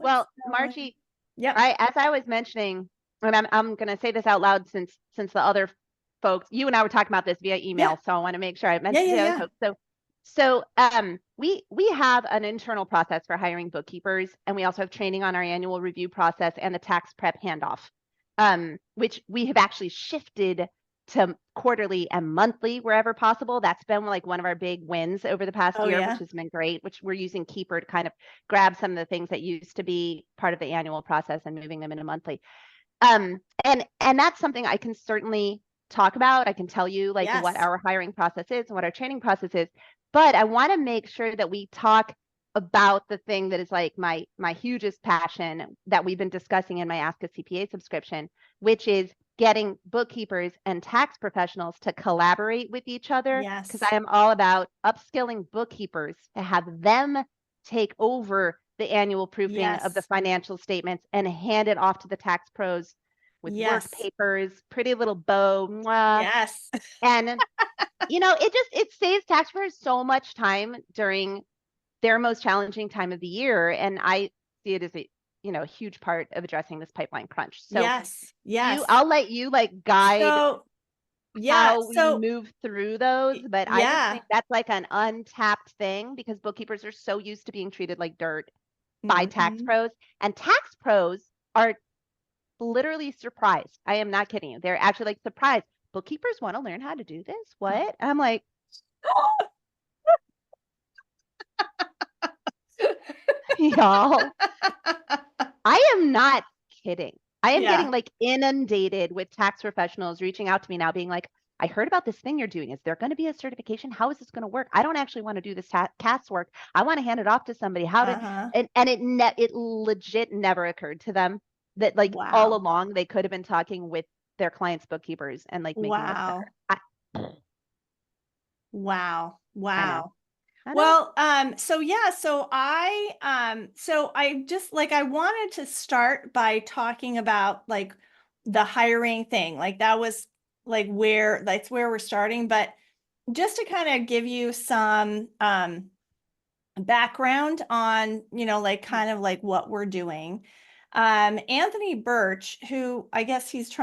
Well, Margie, yeah, as I was mentioning, and I'm going to say this out loud since the other folks, you and I were talking about this via email, yeah, so I want to make sure I yeah, mentioned yeah, to the yeah. other folks. We have an internal process for hiring bookkeepers, and we also have training on our annual review process and the tax prep handoff, which we have actually shifted to quarterly and monthly wherever possible. That's been like one of our big wins over the past Oh year, yeah. which has been great, which we're using Keeper to kind of grab some of the things that used to be part of the annual process and moving them into monthly. And that's something I can certainly talk about. I can tell you like what Yes. our hiring process is and what our training process is, but I want to make sure that we talk about the thing that is like my hugest passion that we've been discussing in my Ask a CPA subscription, which is getting bookkeepers and tax professionals to collaborate with each other, because Yes. I am all about upskilling bookkeepers to have them take over the annual proofing of the Yes. financial statements and hand it off to the tax pros with work Yes. papers, pretty little bow, mwah. Yes. And it saves taxpayers so much time during their most challenging time of the year. And I see it as a huge part of addressing this pipeline crunch. So Yes. Yes. I'll let you like guide So yeah. how we move through those, but I just Yeah. think that's like an untapped thing because bookkeepers are so used to being treated like dirt by tax Hmm. pros, and tax pros are literally surprised. I am not kidding you. They're actually like surprised. Bookkeepers want to learn how to do this? What? I'm like, y'all, I am not kidding. I am Yeah. getting like inundated with tax professionals reaching out to me now being like, I heard about this thing you're doing. Is there going to be a certification? How is this going to work? I don't actually want to do this CAS work. I want to hand it off to somebody. Uh-huh. And it legit never occurred to them that like all Wow. along they could have been talking with their clients' bookkeepers and like making this better. Wow. Wow. I know. Wow. I know. Well, so yeah, so I just like I wanted to start by talking about like the hiring thing. Like that was like that's where we're starting, but just to kind of give you some background on, like kind of like what we're doing. Anthony Birch, who I guess he's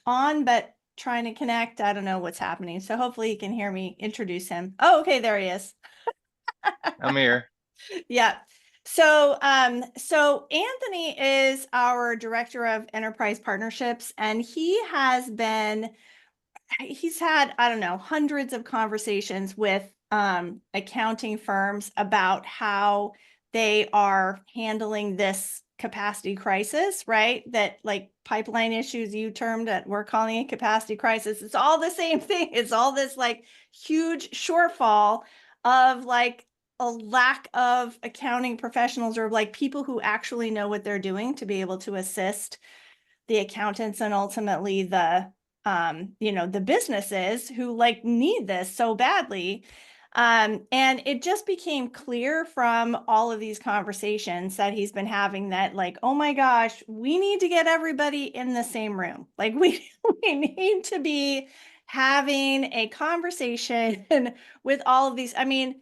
on, but trying to connect. I don't know what's happening. So hopefully he can hear me introduce him. Oh, okay, there he is. I'm here. Yeah. So Anthony is our director of enterprise partnerships, and he's had, I don't know, hundreds of conversations with accounting firms about how they are handling this capacity crisis, right? That like pipeline issues you termed that we're calling a capacity crisis. It's all the same thing. It's all this like huge shortfall of like a lack of accounting professionals or like people who actually know what they're doing to be able to assist the accountants and ultimately the businesses who like need this so badly. And it just became clear from all of these conversations that he's been having that like, oh my gosh, we need to get everybody in the same room. Like we need to be having a conversation with all of these. I mean,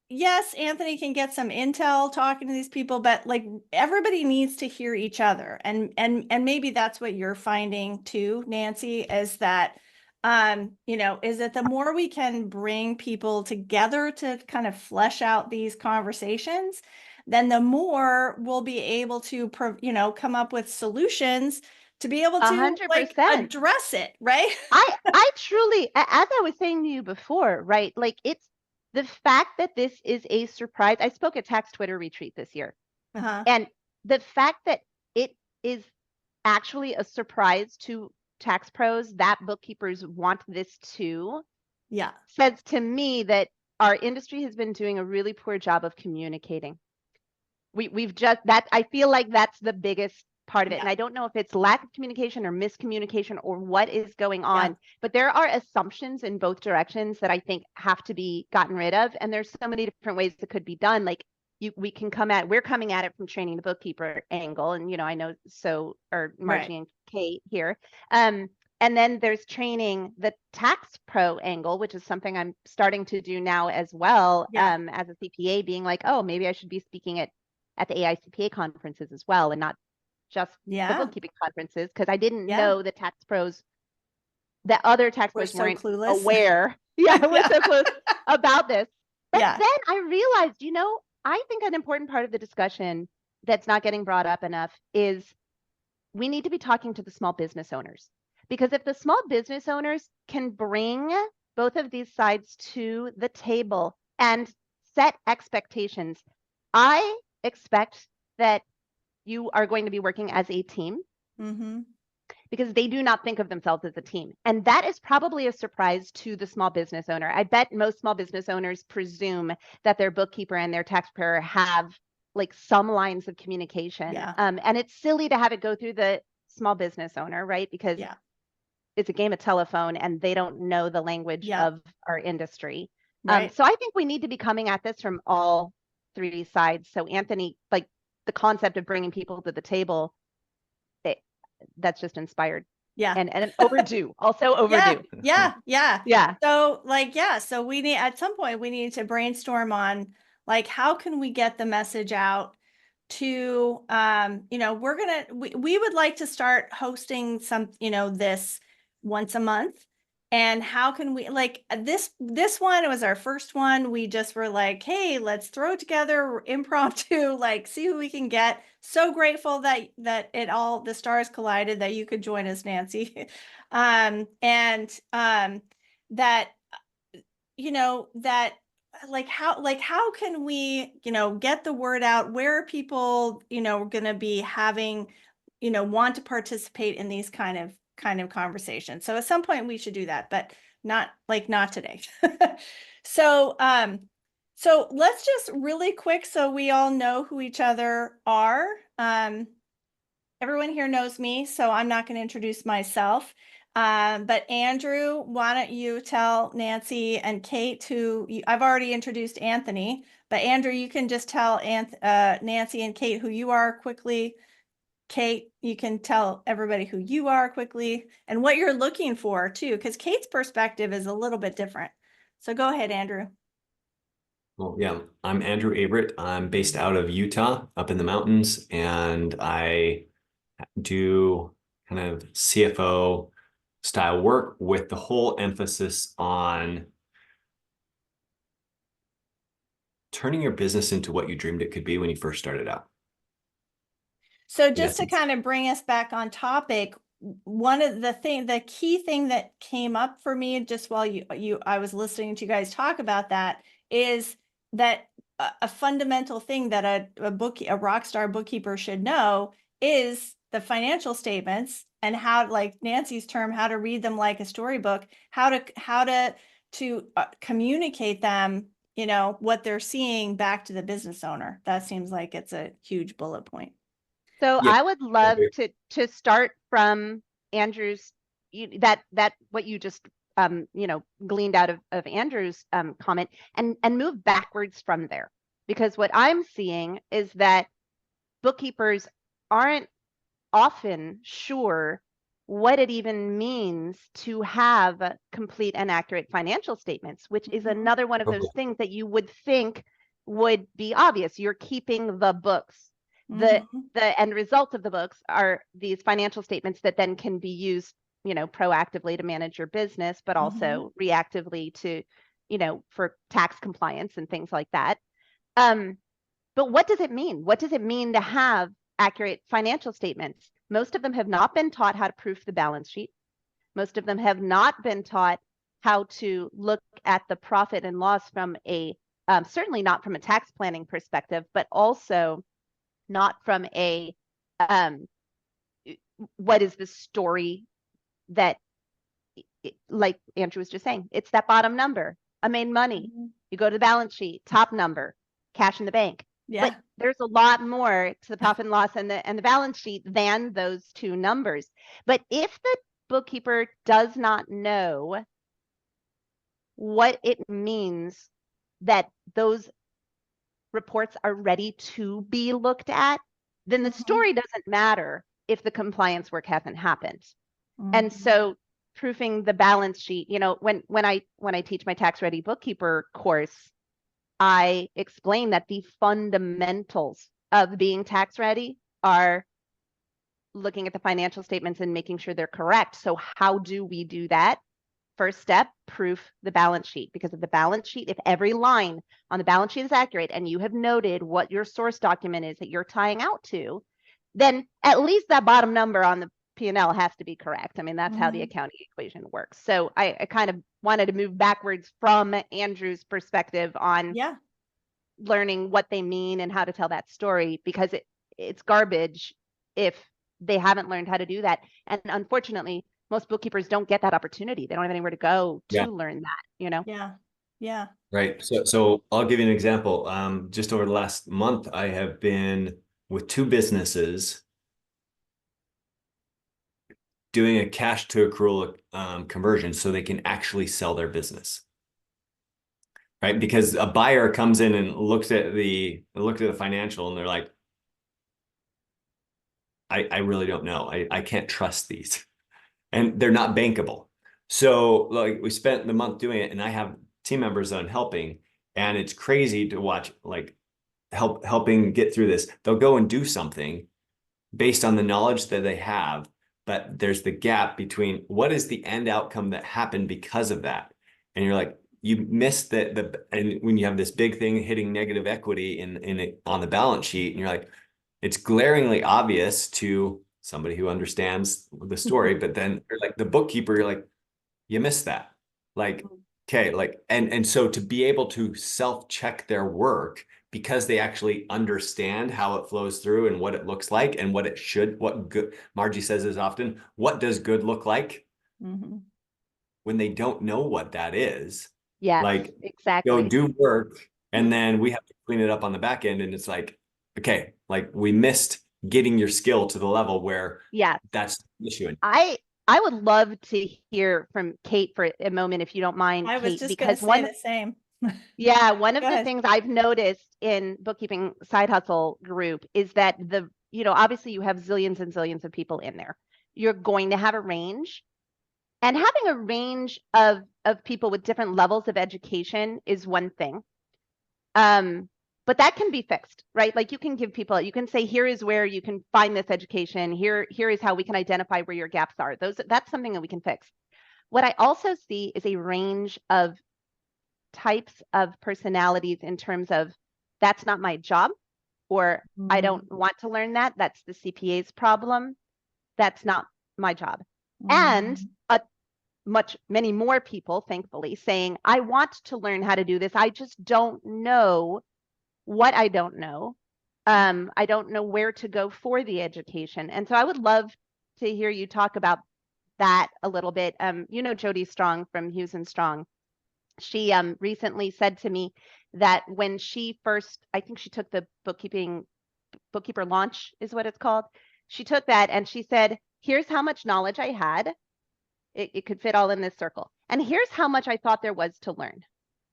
yes, Anthony can get some intel talking to these people, but like everybody needs to hear each other. And maybe that's what you're finding too, Nancy, is that is that the more we can bring people together to kind of flesh out these conversations, then the more we'll be able to come up with solutions to be able to like 100%. address it, right? I truly, as I was saying to you before, right? Like it's the fact that this is a surprise. I spoke at Tax Twitter Retreat this year, Uh-huh. and the fact that it is actually a surprise to tax pros that bookkeepers want this too, Yeah. says to me that our industry has been doing a really poor job of communicating. We've just that I feel like that's the biggest part of it. Yeah. And I don't know if it's lack of communication or miscommunication or what is going on, Yeah. but there are assumptions in both directions that I think have to be gotten rid of. And there's so many different ways that could be done. Like we're coming at it from training the bookkeeper angle. And, I know, so are Margie and Kate here. And then there's training the tax pro angle, which is something I'm starting to do now as well, Yeah. as a CPA, being like, oh, maybe I should be speaking at at the AICPA conferences as well, and not just the Yeah. bookkeeping conferences, because I didn't Yeah. know the tax pros, that other tax We're pros so weren't clueless. aware. Yeah, we're Yeah. so close about this. But Yeah. then I realized, I think an important part of the discussion that's not getting brought up enough is we need to be talking to the small business owners. Because if the small business owners can bring both of these sides to the table and set expectations, I expect that you are going to be working as a team, because they do not think of themselves as a team. And that is probably a surprise to the small business owner. I bet most small business owners presume that their bookkeeper and their tax preparer have like some lines of communication. Yeah. And it's silly to have it go through the small business owner, right? Because Yeah. it's a game of telephone and they don't know the language Yeah. of our industry. Right. So I think we need to be coming at this from all three sides. So Anthony, like the concept of bringing people to the table, that's just inspired. Yeah. And overdue, also overdue. Yeah. Yeah. So so we need, at some point, we need to brainstorm on like, how can we get the message out to, we would like to start hosting some, this once a month. And how can we, like, this one, it was our first one. We just were like, hey, let's throw together impromptu, like, see who we can get. So grateful that the stars collided, that you could join us, Nancy. That, that, how can we, get the word out? Where are people, going to be having, want to participate in these kind of conversations? So at some point we should do that, but not today. So let's just really quick, so we all know who each other are. Everyone here knows me, so I'm not going to introduce myself. But Andrew, why don't you tell Nancy and Kate I've already introduced Anthony, but Andrew, you can just tell Nancy and Kate who you are quickly. Kate, you can tell everybody who you are quickly and what you're looking for too, because Kate's perspective is a little bit different. So go ahead, Andrew. Well, yeah, I'm Andrew Averett. I'm based out of Utah, up in the mountains, and I do kind of CFO style work with the whole emphasis on turning your business into what you dreamed it could be when you first started out. So just to kind of bring us back on topic, one of the key thing that came up for me just while I was listening to you guys talk about that is that a fundamental thing that a rock star bookkeeper should know is the financial statements, and how, like Nancy's term, how to read them like a storybook, how to communicate them, what they're seeing back to the business owner. That seems like it's a huge bullet point. So Yeah. I would love to start from Andrew's, that what you just gleaned out of Andrew's comment, and move backwards from there, because what I'm seeing is that bookkeepers aren't often sure what it even means to have complete and accurate financial statements, which is another one of those things that you would think would be obvious. You're keeping the books. The end result of the books are these financial statements that then can be used, proactively to manage your business, but also reactively to, for tax compliance and things like that. But what does it mean? What does it mean to have accurate financial statements? Most of them have not been taught how to proof the balance sheet. Most of them have not been taught how to look at the profit and loss from certainly not from a tax planning perspective, but also not from a what is the story that, like Andrew was just saying, it's that bottom number. I made money. You go to the balance sheet, top number, cash in the bank. Yeah. But there's a lot more to the profit and loss and the balance sheet than those two numbers. But if the bookkeeper does not know what it means that those reports are ready to be looked at, then the story doesn't matter if the compliance work hasn't happened. And so proofing the balance sheet, when I teach my tax ready bookkeeper course, I explain that the fundamentals of being tax ready are looking at the financial statements and making sure they're correct. So how do we do that? First step, proof the balance sheet, because if the balance sheet, if every line on the balance sheet is accurate and you have noted what your source document is that you're tying out to, then at least that bottom number on the P&L has to be correct. I mean, that's how the accounting equation works. So I kind of wanted to move backwards from Andrew's perspective on learning what they mean and how to tell that story, because it's garbage if they haven't learned how to do that. And unfortunately, most bookkeepers don't get that opportunity. They don't have anywhere to go to learn that, you know? Yeah. Right. So I'll give you an example. Just over the last month, I have been with 2 businesses doing a cash to accrual conversion so they can actually sell their business. Right. Because a buyer comes in and looked at the financial and they're like, I really don't know. I can't trust these. And they're not bankable. So like we spent the month doing it, and I have team members that I'm helping, and it's crazy to watch, like helping get through this. They'll go and do something based on the knowledge that they have, but there's the gap between what is the end outcome that happened because of that. And you're like, you missed and when you have this big thing hitting negative equity in it on the balance sheet, and you're like, it's glaringly obvious to somebody who understands the story, but then you're like the bookkeeper, you're like, you missed that. Like, okay, like, and so to be able to self-check their work because they actually understand how it flows through and what it looks like and what it should, what good, Margie says is often, what does good look like? When they don't know what that is, like, exactly. go do work, and then we have to clean it up on the back end. And it's like, okay, like we missed getting your skill to the level where that's the issue. I would love to hear from Kate for a moment, if you don't mind, I was Kate, just going to say the same. One of the things I've noticed in bookkeeping side hustle group is that obviously you have zillions and zillions of people in there. You're going to have a range, and having a range of people with different levels of education is one thing. But that can be fixed, right? Like you can give people, you can say, here is where you can find this education. Here is how we can identify where your gaps are. That's something that we can fix. What I also see is a range of types of personalities in terms of, that's not my job, or I don't want to learn that. That's the CPA's problem. That's not my job. And many more people, thankfully, saying, I want to learn how to do this. I just don't know what I don't know. I don't know where to go for the education. And so I would love to hear you talk about that a little bit. Jody Strong from Hughes and Strong, she recently said to me that when she first, I think she took the bookkeeper launch is what it's called. She took that and she said, here's how much knowledge I had. It could fit all in this circle. And here's how much I thought there was to learn,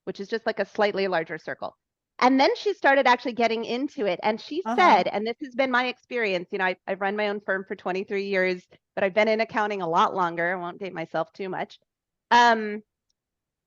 which is just like a slightly larger circle. And then she started actually getting into it. And she said, and this has been my experience, I've run my own firm for 23 years, but I've been in accounting a lot longer. I won't date myself too much. And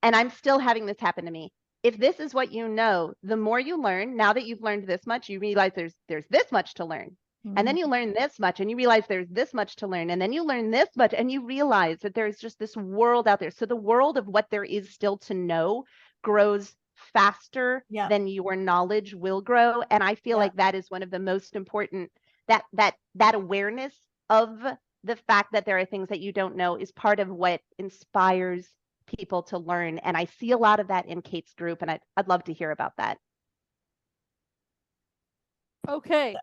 I'm still having this happen to me. If this is what you know, the more you learn, now that you've learned this much, you realize there's this much to learn. And then you learn this much and you realize there's this much to learn. And then you learn this much and you realize that there's just this world out there. So the world of what there is still to know grows faster than your knowledge will grow. And I feel like that is one of the most important, that awareness of the fact that there are things that you don't know is part of what inspires people to learn. And I see a lot of that in Kate's group, and I'd love to hear about that. Okay.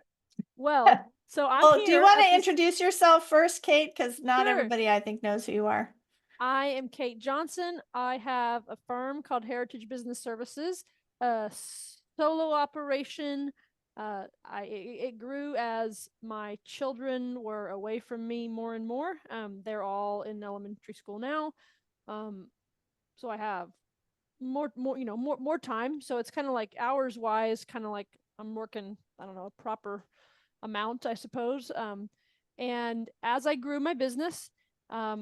Well, so I'm here. Do you want to introduce yourself first, Kate? Because not everybody, I think, knows who you are. I am Kate Johnson. I have a firm called Heritage Business Services, a solo operation. It grew as my children were away from me more and more. They're all in elementary school now. So I have more time. So it's kind of like hours wise, kind of like I'm working, I don't know, a proper amount, I suppose. And as I grew my business, I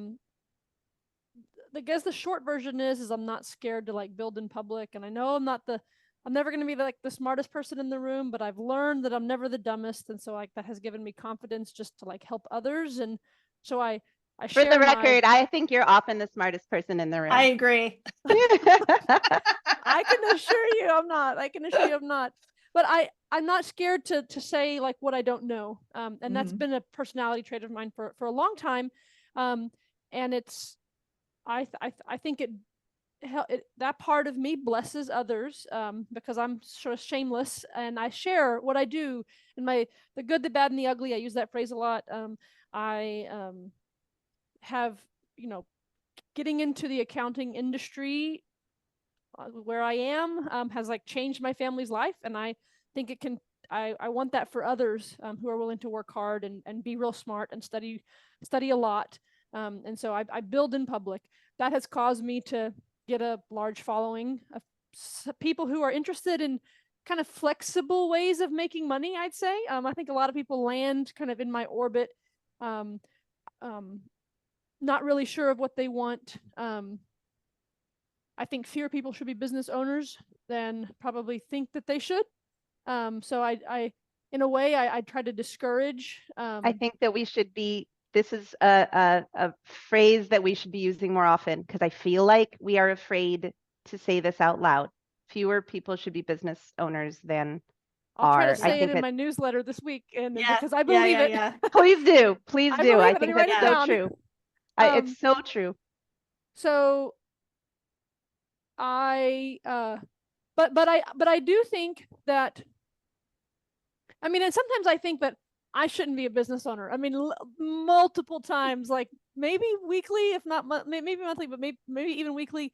guess the short version is I'm not scared to like build in public. And I know I'm not the I'm never going to be like the smartest person in the room, but I've learned that I'm never the dumbest. And so like that has given me confidence just to like help others. And so I For share the my, record, I think you're often the smartest person in the room. I agree. I can assure you I'm not. I can assure you I'm not. But I'm not scared to say like what I don't know. And that's been a personality trait of mine for a long time. And it's I think that part of me blesses others because I'm sort of shameless and I share what I do and the good, the bad, and the ugly. I use that phrase a lot. I have, you know, getting into the accounting industry where I am has like changed my family's life, and I think it can. I want that for others who are willing to work hard and be real smart and study a lot. And so I build in public. That has caused me to get a large following of people who are interested in kind of flexible ways of making money, I'd say. I think a lot of people land kind of in my orbit, not really sure of what they want. I think fewer people should be business owners than probably think that they should. So I in a way, I try to discourage. I think that we should be, this is a phrase that we should be using more often, because I feel like we are afraid to say this out loud. Fewer people should be business owners than I'll try to are. say it in my newsletter this week, and because I believe it. Yeah. Please do. Please I do. believe I it. think Let me that's write it so down. true. It's so true. So but I do think that, I mean, and sometimes I think that I shouldn't be a business owner. I mean, multiple times, like maybe weekly, if not maybe monthly, but maybe even weekly.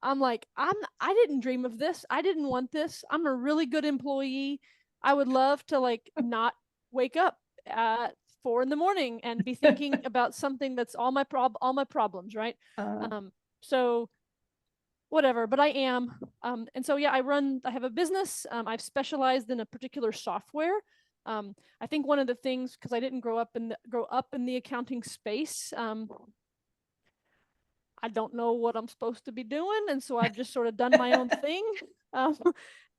I'm like, I didn't dream of this. I didn't want this. I'm a really good employee. I would love to like not wake up at 4 a.m. and be thinking about something that's all my problems, right? So whatever, but I am. And so, yeah, I have a business. I've specialized in a particular software. I think one of the things, because I didn't grow up in the accounting space, I don't know what I'm supposed to be doing. And so I've just sort of done my own thing.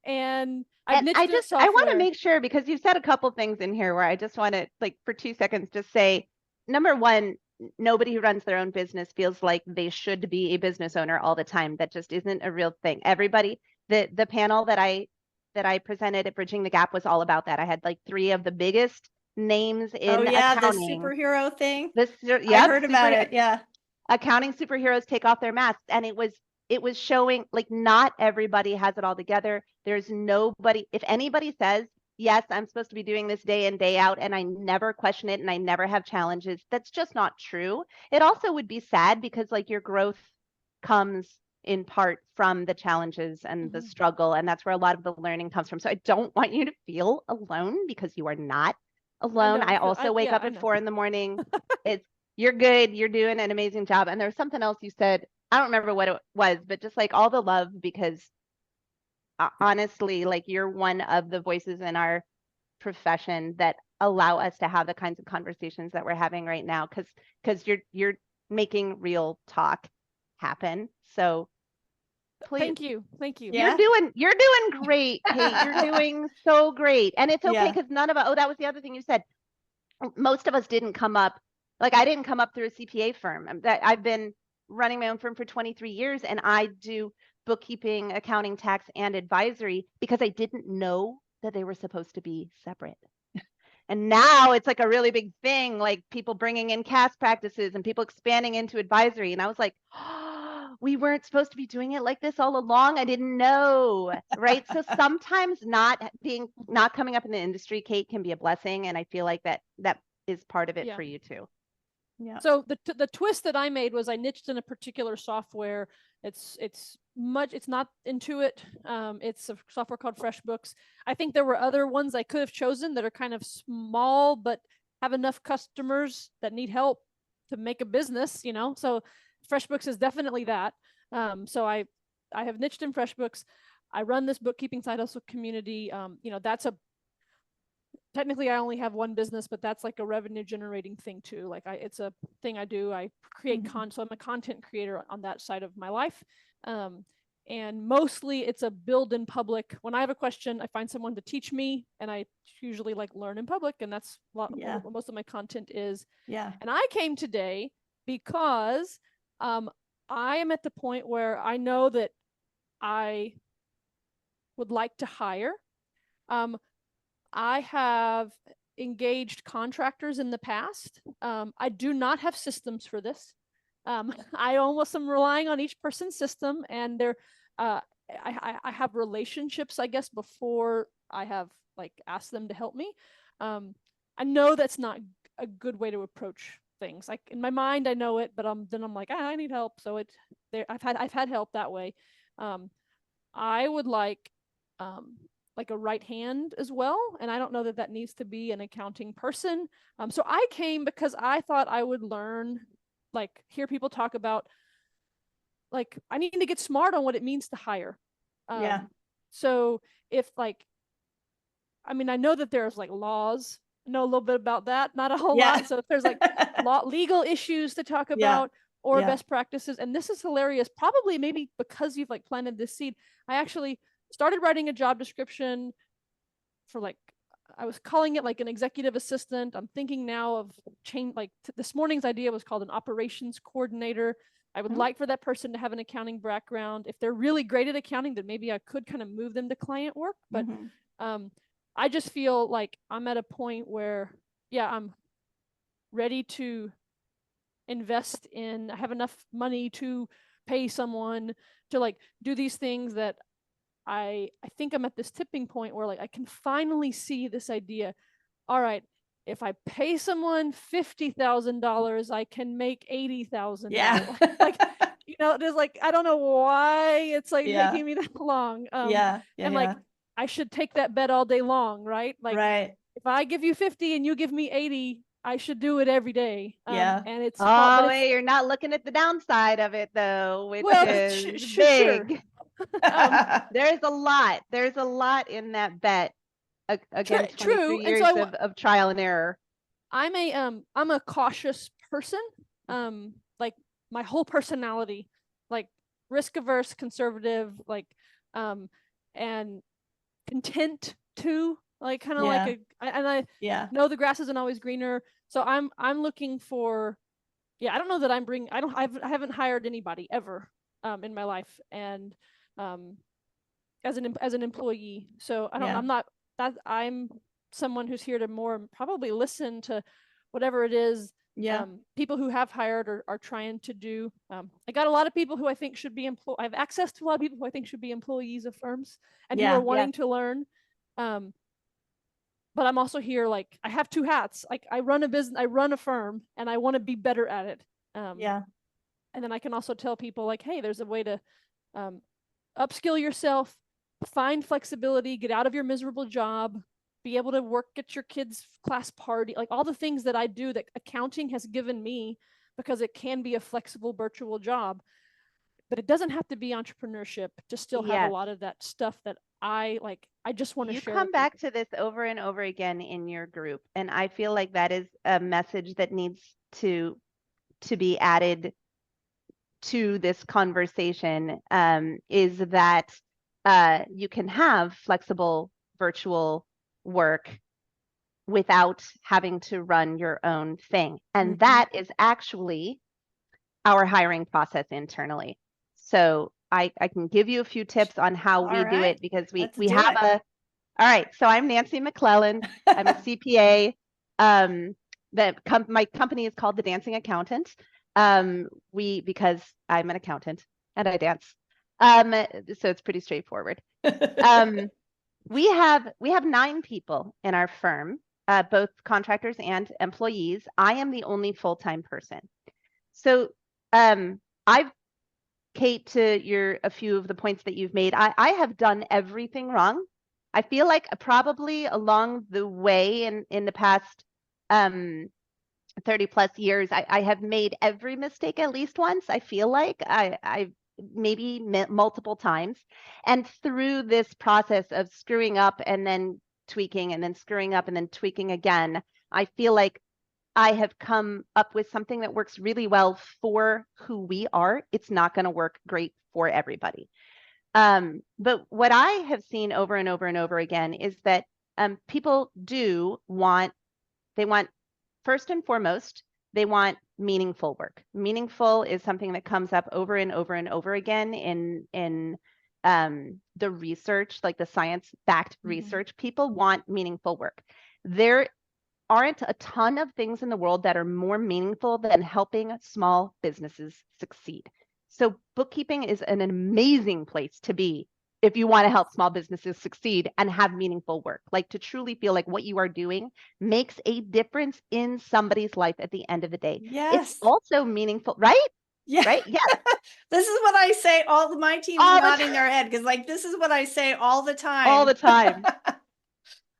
And I've niched in software. I want to make sure, because you said a couple things in here where I just want to, like, for 2 seconds, just say, number one, nobody who runs their own business feels like they should be a business owner all the time. That just isn't a real thing. Everybody, the panel that I presented at Bridging the Gap was all about that. I had like 3 of the biggest names in accounting. The superhero thing. I heard about it. Yeah. Accounting superheroes take off their masks, and it was showing like not everybody has it all together. There's nobody. If anybody says, yes, I'm supposed to be doing this day in, day out, and I never question it and I never have challenges, that's just not true. It also would be sad, because like your growth comes in part from the challenges and the struggle, and that's where a lot of the learning comes from. So I don't want you to feel alone, because you are not alone. I also wake up at 4 a.m. You're good. You're doing an amazing job. And there's something else you said. I don't remember what it was, but just like all the love, because honestly, like you're one of the voices in our profession that allow us to have the kinds of conversations that we're having right now, because you're making real talk happen. So please. Thank you. Yeah. You're doing great, Kate. You're doing so great. And it's okay, because none of us, that was the other thing you said. Most of us didn't come up, like I didn't come up through a CPA firm. I've been running my own firm for 23 years, and I do bookkeeping, accounting, tax, and advisory because I didn't know that they were supposed to be separate. And now it's like a really big thing, like people bringing in CAS practices and people expanding into advisory. And I was like, oh, we weren't supposed to be doing it like this all along. I didn't know, right? So sometimes not coming up in the industry, Kate, can be a blessing. And I feel like that is part of it for you too. Yeah. So the twist that I made was I niched in a particular software. It's not Intuit. It's a software called FreshBooks. I think there were other ones I could have chosen that are kind of small, but have enough customers that need help to make a business, you know? So FreshBooks is definitely that. So I have niched in FreshBooks. I run this bookkeeping side hustle community. That's technically I only have one business, but that's like a revenue generating thing too. Like it's a thing I do. I create so I'm a content creator on that side of my life. And mostly it's a build in public. When I have a question, I find someone to teach me, and I usually like learn in public, and that's what most of my content is. Yeah. And I came today because I am at the point where I know that I would like to hire. I have engaged contractors in the past. I do not have systems for this. I almost am relying on each person's system, and they're I have relationships, I guess, before I have like asked them to help me. I know that's not a good way to approach things. Like in my mind, I know it, but then I'm like, I need help. So it's there. I've had help that way. I would like a right hand as well, and I don't know that that needs to be an accounting person. So I came because I thought I would learn, like hear people talk about, like I need to get smart on what it means to hire. Yeah. So if like, I mean, I know that there's like laws. I know a little bit about that, not a whole lot. So if there's like legal issues to talk about, or best practices, and this is hilarious, probably maybe because you've like planted this seed. I actually started writing a job description for like, I was calling it like an executive assistant. I'm thinking now of change, like this morning's idea was called an operations coordinator. I would like for that person to have an accounting background. If they're really great at accounting, then maybe I could kind of move them to client work. But I just feel like I'm at a point where, I'm ready to invest in, I have enough money to pay someone to like do these things that I think I'm at this tipping point where like I can finally see this idea. All right, if I pay someone $50,000, I can make $80,000. Yeah. Like, there's like, I don't know why it's like taking me that long. And like, I should take that bet all day long, right? Like, if I give you 50 and you give me 80, I should do it every day. And it's hard, but you're not looking at the downside of it though, which is sure. big. There's a lot in that bet against 23 years of trial and error. I'm a cautious person. Like my whole personality, like risk averse, conservative, like and content too, like kind of like I know the grass isn't always greener. So I'm looking for, I don't know that I haven't hired anybody ever in my life, and as an employee. So I'm someone who's here to more probably listen to whatever it is people who have hired or are trying to do. I got a lot of people who I think should be I have access to a lot of people who I think should be employees of firms and who are wanting to learn. But I'm also here, like I have two hats. Like I run a business, I run a firm, and I want to be better at it. And then I can also tell people like, hey, there's a way to upskill yourself, find flexibility, get out of your miserable job, be able to work at your kids' class party, like all the things that I do that accounting has given me, because it can be a flexible virtual job, but it doesn't have to be entrepreneurship to still have a lot of that stuff that I like. I just want to share. You come back to this over and over again in your group, and I feel like that is a message that needs to be added to this conversation, is that you can have flexible virtual work without having to run your own thing. And that is actually our hiring process internally. So I can give you a few tips on how we do it, because we have all right. So I'm Nancy McClelland. I'm a CPA. My company is called The Dancing Accountant. Because I'm an accountant and I dance. So it's pretty straightforward. We have 9 people in our firm, both contractors and employees. I am the only full-time person. So Kate, to a few of the points that you've made, I have done everything wrong. I feel like probably along the way in the past 30 plus years, I have made every mistake at least once. I feel like I maybe multiple times. And through this process of screwing up and then tweaking and then screwing up and then tweaking again, I feel like I have come up with something that works really well for who we are. It's not going to work great for everybody. But what I have seen over and over and over again is that people they want first and foremost, they want meaningful work. Meaningful is something that comes up over and over and over again in the research, like the science-backed research. People want meaningful work. There aren't a ton of things in the world that are more meaningful than helping small businesses succeed. So bookkeeping is an amazing place to be if you want to help small businesses succeed and have meaningful work, like to truly feel like what you are doing makes a difference in somebody's life at the end of the day. Yes. It's also meaningful, right? Yeah. Right? Yeah. This is what I say. All my team's nodding their head because like this is what I say all the time. All the time.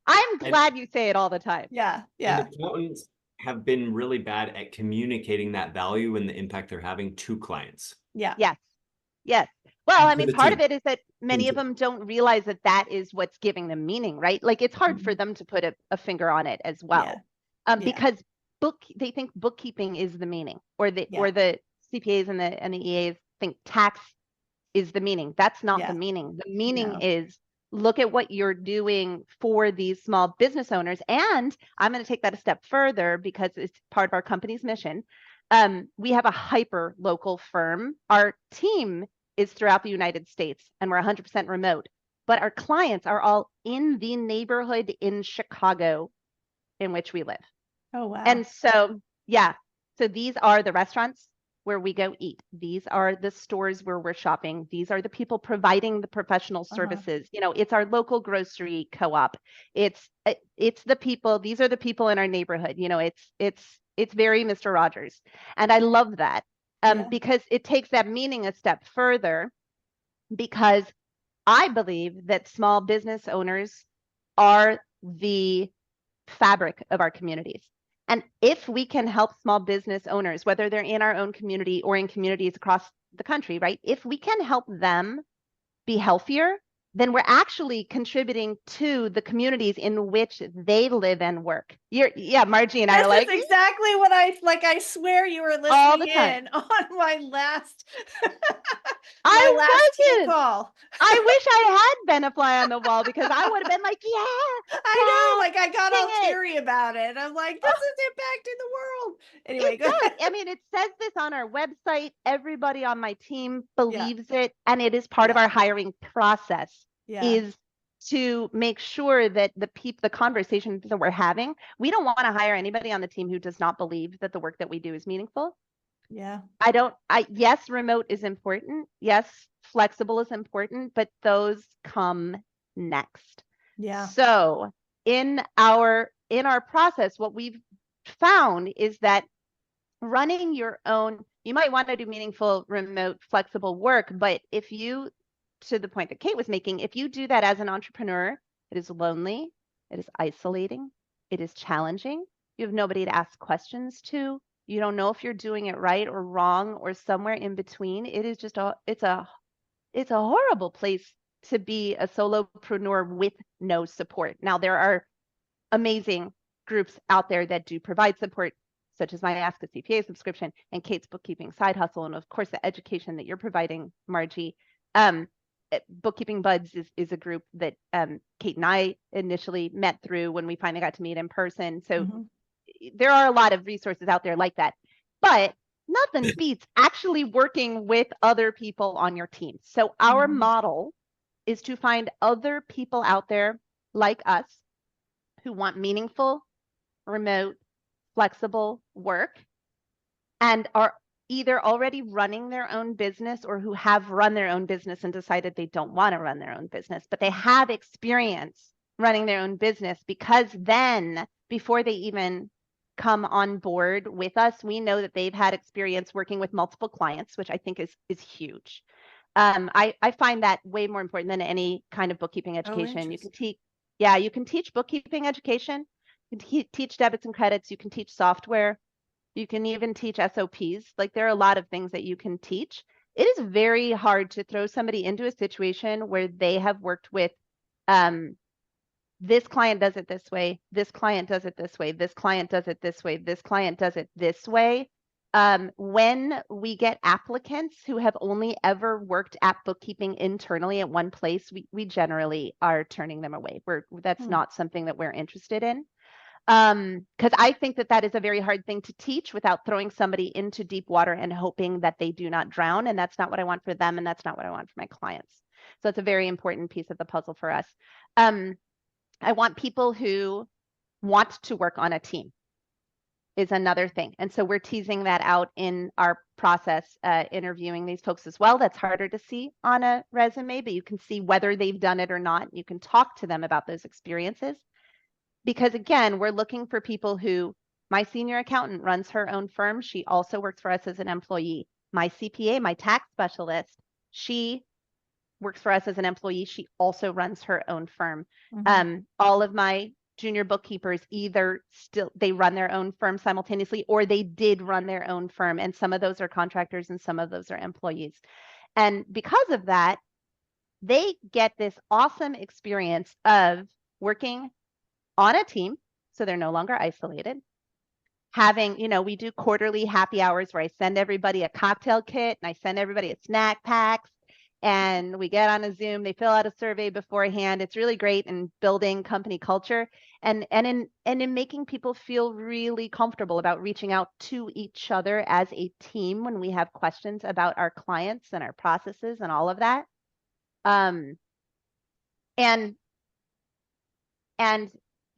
I'm glad you say it all the time. Yeah. Yeah. And accountants have been really bad at communicating that value and the impact they're having to clients. Yeah. Yes. Yes. Well, I To mean, the part of team. it is that many of them don't realize that that is what's giving them meaning, right? Like it's hard for them to put a finger on it as well. Yeah. Because they think bookkeeping is the meaning, or the CPAs and the EAs think tax is the meaning. That's not the meaning. The meaning is look at what you're doing for these small business owners. And I'm going to take that a step further because it's part of our company's mission. We have a hyper local firm. Our team is throughout the United States and we're 100% remote, but our clients are all in the neighborhood in Chicago in which we live. Oh, wow. And so, so these are the restaurants where we go eat. These are the stores where we're shopping. These are the people providing the professional services. You know, it's our local grocery co-op. It's the people, these are the people in our neighborhood. You know, it's very Mr. Rogers. And I love that because it takes that meaning a step further, because I believe that small business owners are the fabric of our communities. And if we can help small business owners, whether they're in our own community or in communities across the country, right? If we can help them be healthier, then we're actually contributing to the communities in which they live and work. Margie and I are like, this is exactly what I swear you were all the listening time. in on my last I last team wasn't. call. I wish I had been a fly on the wall because I would have been like, I know, like I got all sing it. teary about it. I'm like, this is impacting the world. Anyway, It go ahead. does. I mean, it says this on our website. Everybody on my team believes it, and it is part of our hiring process. Is to make sure that the conversations that we're having, we don't want to hire anybody on the team who does not believe that the work that we do is meaningful. Yes, remote is important. Yes, flexible is important, but those come next. So in our process, what we've found is that running your own, you might want to do meaningful, remote, flexible work, but if you, to the point that Kate was making, if you do that as an entrepreneur, it is lonely, it is isolating, it is challenging. You have nobody to ask questions to. You don't know if you're doing it right or wrong or somewhere in between. It is just it's a horrible place to be a solopreneur with no support. Now, there are amazing groups out there that do provide support, such as my Ask a CPA subscription and Kate's bookkeeping side hustle, and of course the education that you're providing, Margie. Bookkeeping Buds is a group that Kate and I initially met through when we finally got to meet in person. So there are a lot of resources out there like that, but nothing beats actually working with other people on your team. So our model is to find other people out there like us who want meaningful, remote, flexible work and are either already running their own business or who have run their own business and decided they don't want to run their own business, but they have experience running their own business, because then before they even come on board with us, we know that they've had experience working with multiple clients, which I think is huge. I find that way more important than any kind of bookkeeping education. You can teach bookkeeping education, you can teach debits and credits, you can teach software, you can even teach SOPs. Like there are a lot of things that you can teach. It is very hard to throw somebody into a situation where they have worked with this client does it this way, this client does it this way, this client does it this way, this client does it this way, When we get applicants who have only ever worked at bookkeeping internally at one place, we generally are turning them away. That's not something that we're interested in. Because I think that is a very hard thing to teach without throwing somebody into deep water and hoping that they do not drown. And that's not what I want for them. And that's not what I want for my clients. So it's a very important piece of the puzzle for us. I want people who want to work on a team is another thing. And so we're teasing that out in our process, interviewing these folks as well. That's harder to see on a resume, but you can see whether they've done it or not. You can talk to them about those experiences. Because again, we're looking for people who, my senior accountant runs her own firm. She also works for us as an employee. My CPA, my tax specialist, she works for us as an employee. She also runs her own firm. All of my junior bookkeepers they run their own firm simultaneously, or they did run their own firm. And some of those are contractors and some of those are employees. And because of that, they get this awesome experience of working on a team. So they're no longer isolated. Having, we do quarterly happy hours where I send everybody a cocktail kit and I send everybody a snack packs. And we get on a Zoom, they fill out a survey beforehand. It's really great in building company culture and in making people feel really comfortable about reaching out to each other as a team when we have questions about our clients and our processes and all of that. And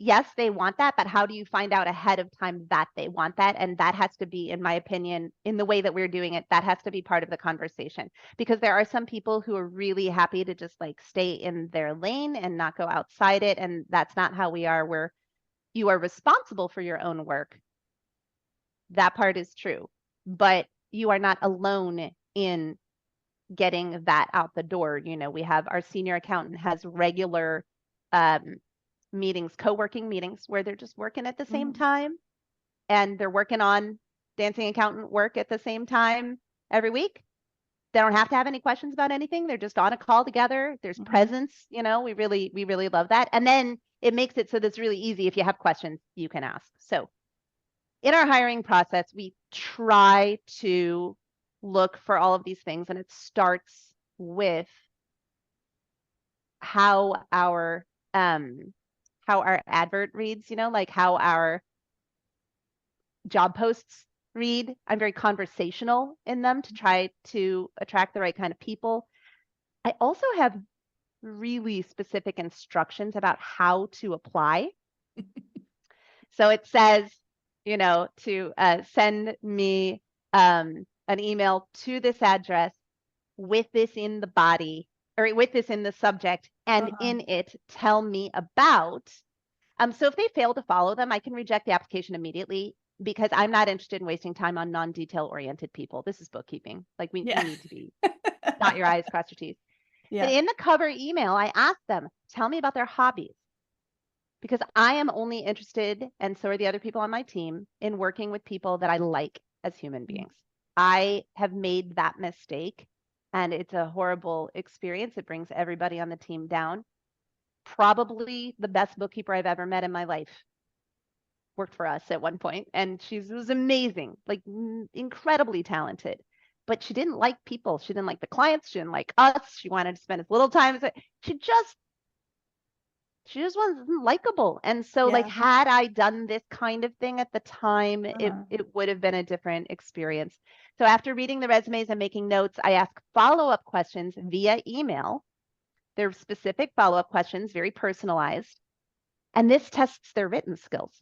yes, they want that, but how do you find out ahead of time that they want that? And that has to be, in my opinion, in the way that we're doing it, that has to be part of the conversation, because there are some people who are really happy to just like stay in their lane and not go outside it. And that's not how we are, where you are responsible for your own work. That part is true, but you are not alone in getting that out the door. We have our senior accountant has regular, meetings, co-working meetings where they're just working at the same time, and they're working on dancing accountant work at the same time every week. They don't have to have any questions about anything. They're just on a call together. There's presence, we really love that. And then it makes it so that's really easy. If you have questions, you can ask. So in our hiring process, we try to look for all of these things, and it starts with how our advert reads, like how our job posts read. I'm very conversational in them to try to attract the right kind of people. I also have really specific instructions about how to apply. So it says, to send me an email to this address with this in the body, or with this in the subject, and in it, tell me about. So if they fail to follow them, I can reject the application immediately, because I'm not interested in wasting time on non-detail oriented people. This is bookkeeping. Like we need to be dot your I's, cross your T's. But in the cover email, I ask them, tell me about their hobbies, because I am only interested, and so are the other people on my team, in working with people that I like as human beings. I have made that mistake, and it's a horrible experience. It brings everybody on the team down. Probably the best bookkeeper I've ever met in my life worked for us at one point, and she was amazing, like incredibly talented, but she didn't like people. She didn't like the clients. She didn't like us. She wanted to spend as little time as it. She just wasn't likable. And so like, had I done this kind of thing at the time, it would have been a different experience. So after reading the resumes and making notes, I ask follow-up questions via email. They're specific follow-up questions, very personalized. And this tests their written skills,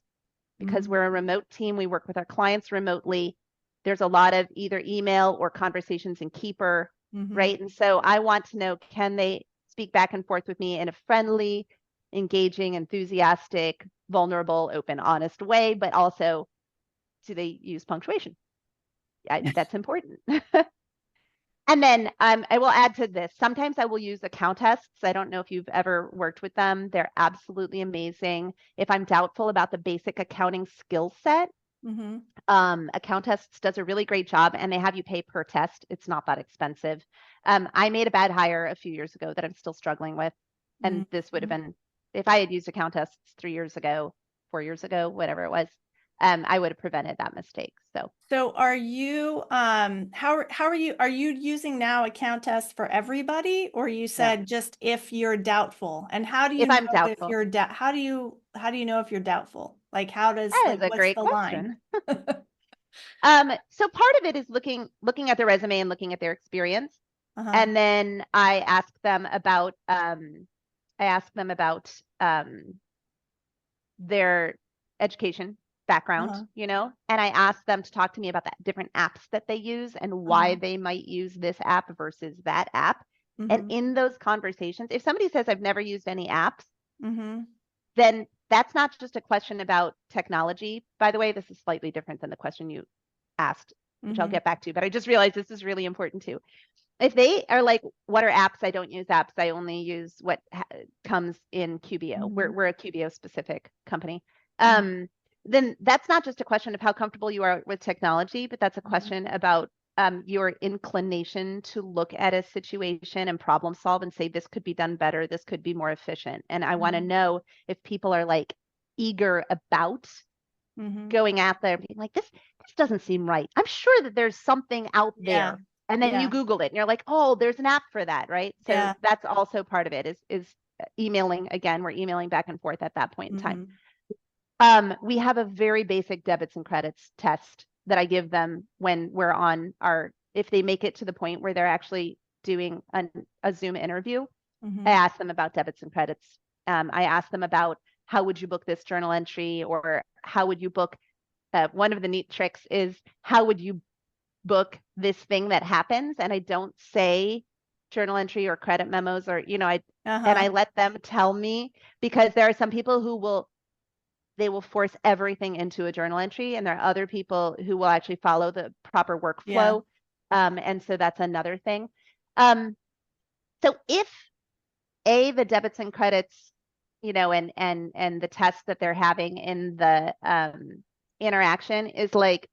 because we're a remote team. We work with our clients remotely. There's a lot of either email or conversations in Keeper, right? And so I want to know, can they speak back and forth with me in a friendly, engaging, enthusiastic, vulnerable, open, honest way, but also do they use punctuation? That's important. And then I will add to this. Sometimes I will use account tests. I don't know if you've ever worked with them. They're absolutely amazing. If I'm doubtful about the basic accounting skill set, account tests does a really great job, and they have you pay per test. It's not that expensive. I made a bad hire a few years ago that I'm still struggling with. And this would have been, if I had used account tests 3 years ago, 4 years ago, whatever it was, I would have prevented that mistake. So are you, how are you using now account tests for everybody? Or you said just if you're doubtful? And how do you If I'm know if doubtful. you're, how do you know if you're doubtful? Like, how does, That like, is a what's great the line? question. So part of it is looking at their resume and looking at their experience. Uh-huh. And then I ask them about their education background, Uh-huh. you know, and I ask them to talk to me about that different apps that they use and why they might use this app versus that app. And in those conversations, if somebody says I've never used any apps, then that's not just a question about technology. By the way, this is slightly different than the question you asked, which I'll get back to, but I just realized this is really important too. If they are like, what are apps? I don't use apps. I only use what comes in QBO. We're a QBO specific company. Then that's not just a question of how comfortable you are with technology, but that's a question about your inclination to look at a situation and problem solve and say, this could be done better. This could be more efficient. And I want to know if people are like eager about going out there and being like, this doesn't seem right. I'm sure that there's something out there. And then you Google it and you're like, oh, there's an app for that, right? So that's also part of it is emailing. Again, we're emailing back and forth at that point in time. We have a very basic debits and credits test that I give them when we're on if they make it to the point where they're actually doing a Zoom interview. I ask them about debits and credits. I ask them about how would you book this journal entry, or how would you book, one of the neat tricks is how would you book this thing that happens. And I don't say journal entry or credit memos, or, you know, and I let them tell me, because there are some people who they will force everything into a journal entry, and there are other people who will actually follow the proper workflow. And so that's another thing. So if the debits and credits, you know, and the tests that they're having in the interaction is like,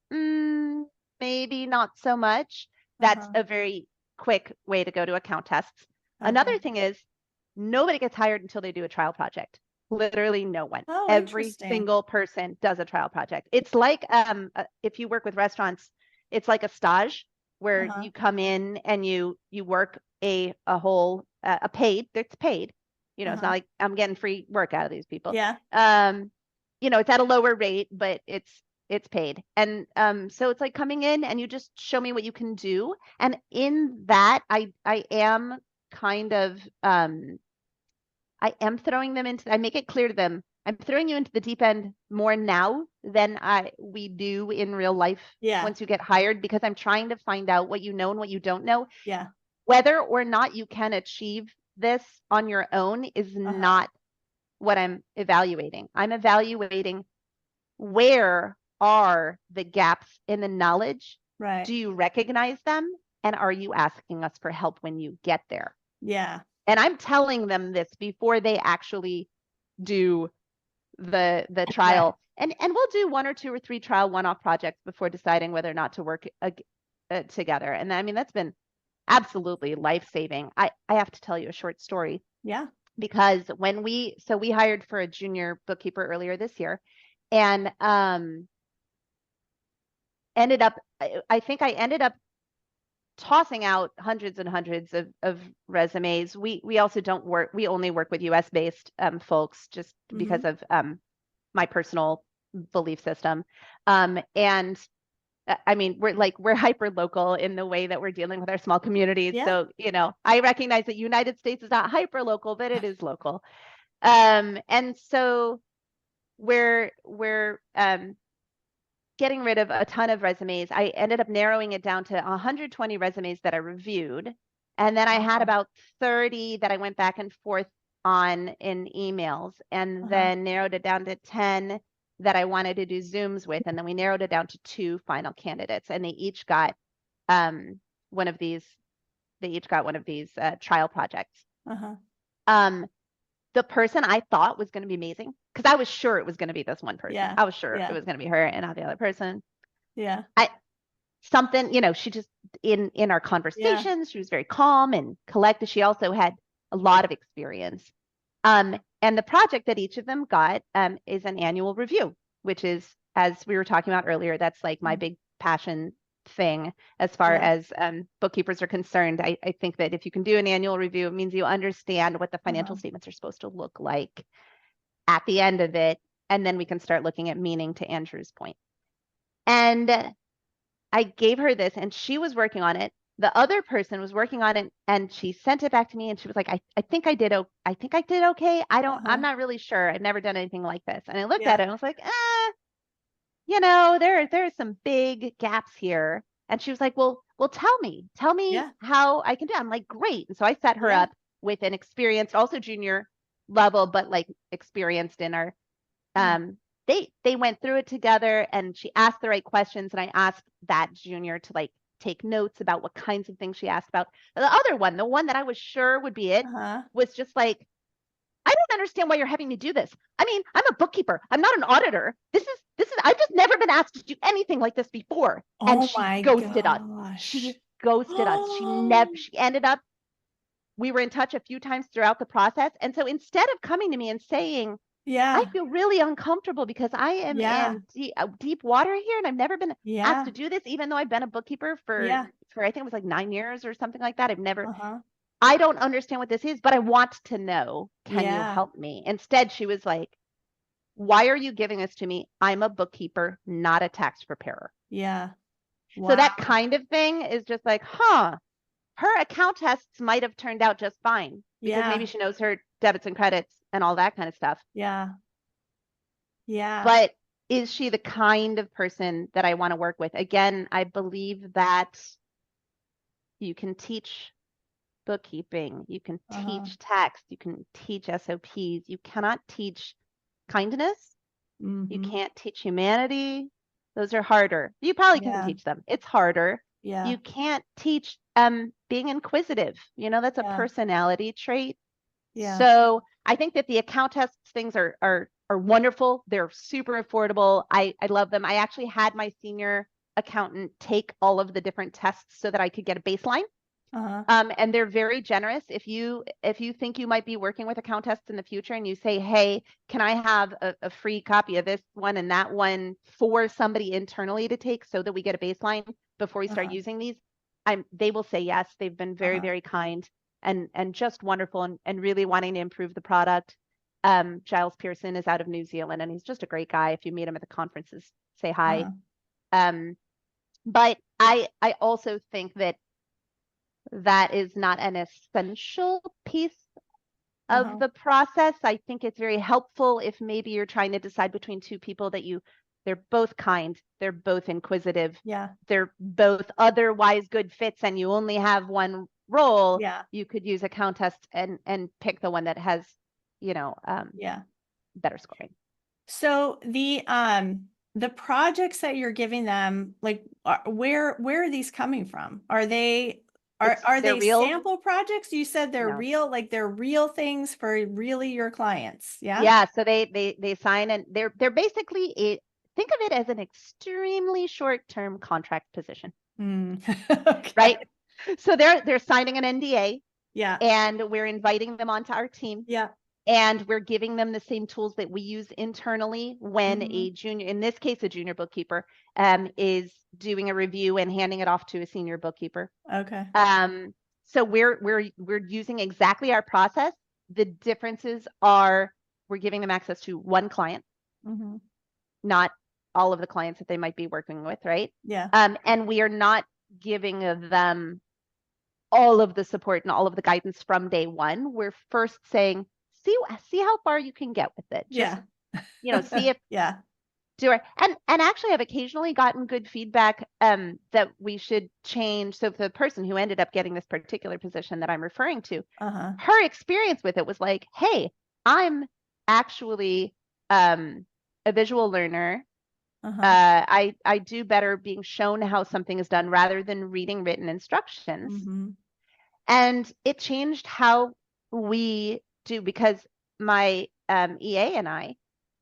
maybe not so much, that's a very quick way to go to account tests. Another thing is nobody gets hired until they do a trial project. Literally no one. Every single person does a trial project. It's like if you work with restaurants, it's like a stage where you come in and you work a whole paid. It's paid. You know, it's not like I'm getting free work out of these people. You know, it's at a lower rate, but it's paid. And so it's like coming in and you just show me what you can do. And in that, I am kind of I am throwing them into, I make it clear to them, I'm throwing you into the deep end more now than we do in real life once you get hired, because I'm trying to find out what you know and what you don't know. Whether or not you can achieve this on your own is not what I'm evaluating. I'm evaluating, where are the gaps in the knowledge? Do you recognize them? And are you asking us for help when you get there? And I'm telling them this before they actually do the trial. And we'll do 1 or 2 or 3 trial one-off projects before deciding whether or not to work together. And I mean, that's been absolutely life-saving. I have to tell you a short story. Because when we hired for a junior bookkeeper earlier this year, and ended up tossing out hundreds and hundreds of resumes. We also don't work, we only work with US based folks, just because of my personal belief system. And I mean, we're hyper local in the way that we're dealing with our small communities. So, you know, I recognize that United States is not hyper local, but it is local. And so we're getting rid of a ton of resumes. I ended up narrowing it down to 120 resumes that I reviewed. And then I had about 30 that I went back and forth on in emails, and then narrowed it down to 10 that I wanted to do Zooms with. And then we narrowed it down to 2 final candidates, and they each got one of these trial projects. The person I thought was going to be amazing, because I was sure it was going to be this one person. I was sure it was going to be her and not the other person. Something, you know, she just, in our conversations, she was very calm and collected. She also had a lot of experience. And the project that each of them got is an annual review, which is as we were talking about earlier, that's like my big passion thing as far Yeah. as bookkeepers are concerned. I think that if you can do an annual review, it means you understand what the financial statements are supposed to look like at the end of it. And then we can start looking at meaning, to Andrew's point. And I gave her this and she was working on it. The other person was working on it and she sent it back to me and she was like, I think I did okay. I'm not really sure. I've never done anything like this. And I looked at it and I was like, there are some big gaps here. And she was like, well, tell me how I can do it. I'm like, great. And so I set her up with an experienced, also junior level, but like experienced in our, they went through it together and she asked the right questions. And I asked that junior to like take notes about what kinds of things she asked about. The other one, the one that I was sure would be it, was just like, I don't understand why you're having me do this. I mean, I'm a bookkeeper. I'm not an auditor. This is, I've just never been asked to do anything like this before. And she ghosted us. She ghosted us. She ended up, we were in touch a few times throughout the process. And so instead of coming to me and saying, I feel really uncomfortable because I am in deep water here and I've never been asked to do this, even though I've been a bookkeeper for I think it was like 9 years or something like that. I've never, I don't understand what this is, but I want to know. Can you help me? Instead, she was like, why are you giving this to me? I'm a bookkeeper, not a tax preparer. Wow. So that kind of thing is just like, her account tests might have turned out just fine because maybe she knows her debits and credits and all that kind of stuff. But is she the kind of person that I want to work with? Again, I believe that you can teach bookkeeping, you can teach tax, you can teach SOPs. You cannot teach kindness. You can't teach humanity. Those are harder. You probably can teach them. It's harder. You can't teach being inquisitive. That's a personality trait. So I think that the account tests things are wonderful. They're super affordable. I love them. I actually had my senior accountant take all of the different tests so that I could get a baseline. And they're very generous. If you think you might be working with account tests in the future and you say, hey, can I have a free copy of this one and that one for somebody internally to take so that we get a baseline before we start using these, they will say yes. They've been very, very kind and just wonderful and really wanting to improve the product. Giles Pearson is out of New Zealand and he's just a great guy. If you meet him at the conferences, say hi. But I also think that is not an essential piece of the process. I think it's very helpful if maybe you're trying to decide between two people that they're both kind, they're both inquisitive, they're both otherwise good fits, and you only have one role. You could use account tests and pick the one that has, better scoring. So the projects that you're giving them, like, where are these coming from? Are they real sample projects? You said they're real, like they're real things for really your clients. Yeah. So they sign and they're basically think of it as an extremely short-term contract position. Okay. Right. So they're signing an NDA. Yeah. And we're inviting them onto our team. Yeah. And we're giving them the same tools that we use internally when a junior, in this case, a junior bookkeeper, is doing a review and handing it off to a senior bookkeeper. Okay. So we're using exactly our process. The differences are we're giving them access to one client, not all of the clients that they might be working with, right? Yeah. And we are not giving them all of the support and all of the guidance from day one. We're first saying, see how far you can get with it. Just, see if do it. And actually I've occasionally gotten good feedback that we should change. So the person who ended up getting this particular position that I'm referring to, her experience with it was like, hey, I'm actually a visual learner. I do better being shown how something is done rather than reading written instructions. And it changed how we do, because my EA and I,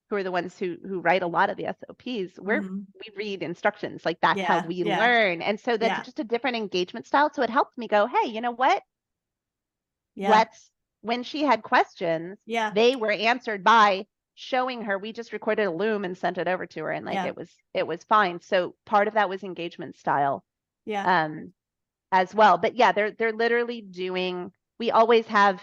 who are the ones who write a lot of the SOPs, we read instructions. Like that's how we learn. And so that's just a different engagement style. So it helped me go, hey, you know what? When she had questions, they were answered by showing her, we just recorded a loom and sent it over to her, and like Yeah. it was fine. So part of that was engagement style Yeah. as well. But yeah, they're literally doing, we always have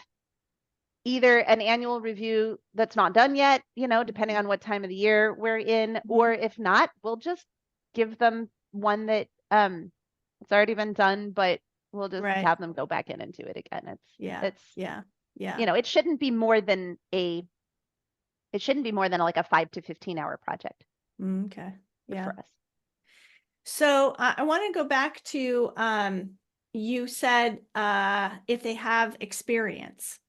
either an annual review that's not done yet, you know, depending on what time of the year we're in, or if not, we'll just give them one that it's already been done, but we'll just Right. have them go back in and do it again. It's Yeah. you know, it shouldn't be more than like a 5 to 15 hour project Okay. Yeah. for us. So I want to go back to, you said, if they have experience.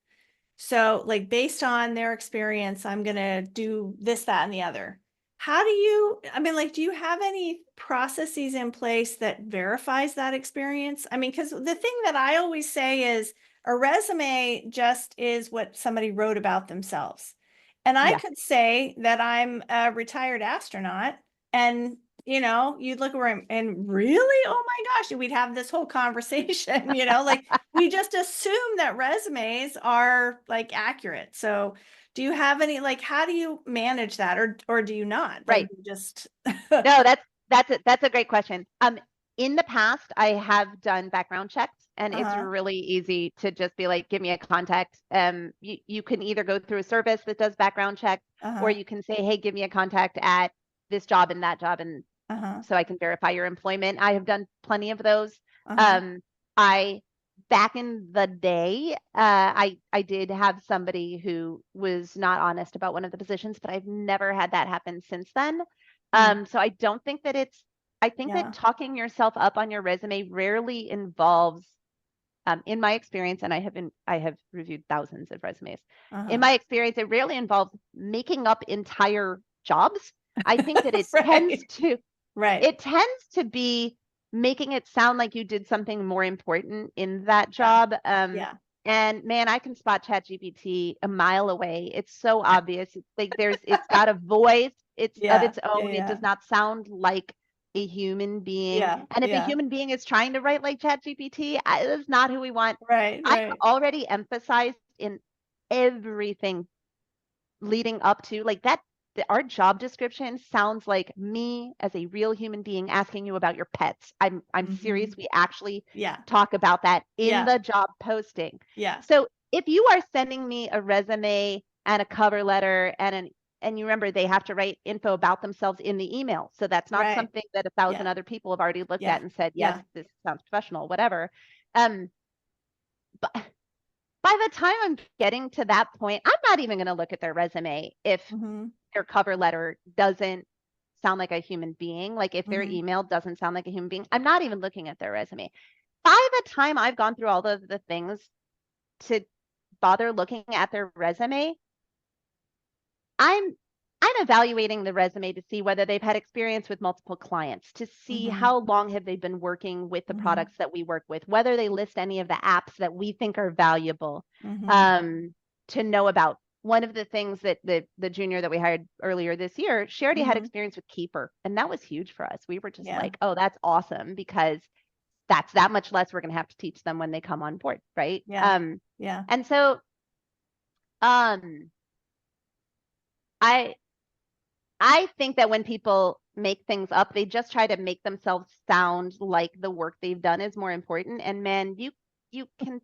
So like based on their experience, I'm going to do this, that, and the other. How do you, I mean, like, do you have any processes in place that verifies that experience? I mean, because the thing that I always say is a resume just is what somebody wrote about themselves. And I Yeah. could say that I'm a retired astronaut, and you know, you'd look around and really, oh my gosh, we'd have this whole conversation, you know, like we just assume that resumes are like accurate. So do you have any, like, how do you manage that, or do you not? Like, Right. you just No, that's a great question. In the past, I have done background checks, and it's really easy to just be like, give me a contact. You can either go through a service that does background checks, or you can say, hey, give me a contact at this job and that job, and so I can verify your employment. I have done plenty of those. Back in the day, I did have somebody who was not honest about one of the positions, but I've never had that happen since then. So I don't think that I think that talking yourself up on your resume rarely involves, in my experience, and I have reviewed thousands of resumes. In my experience, it rarely involves making up entire jobs. I think that it tends to be making it sound like you did something more important in that job. And man, I can spot ChatGPT a mile away. It's so obvious. It's like it's got a voice. It's of its own. It does not sound like a human being. And if a human being is trying to write like ChatGPT, that's not who we want. I've already emphasized in everything leading up to like that. Our job description sounds like me as a real human being asking you about your pets. I'm serious. We actually talk about that in the job posting. So if you are sending me a resume and a cover letter and you remember they have to write info about themselves in the email. So that's not something that 1,000 other people have already looked at and said, yes, this sounds professional, whatever. But by the time I'm getting to that point, I'm not even going to look at their resume if their cover letter doesn't sound like a human being. Like if their email doesn't sound like a human being, I'm not even looking at their resume. By the time I've gone through all of the things to bother looking at their resume, I'm evaluating the resume to see whether they've had experience with multiple clients, to see how long have they been working with the products that we work with, whether they list any of the apps that we think are valuable to know about. One of the things that the junior that we hired earlier this year, she already had experience with Keeper, and that was huge for us. We were just like, oh, that's awesome, because that's that much less we're going to have to teach them when they come on board, right? And so I think that when people make things up, they just try to make themselves sound like the work they've done is more important. And man, you can,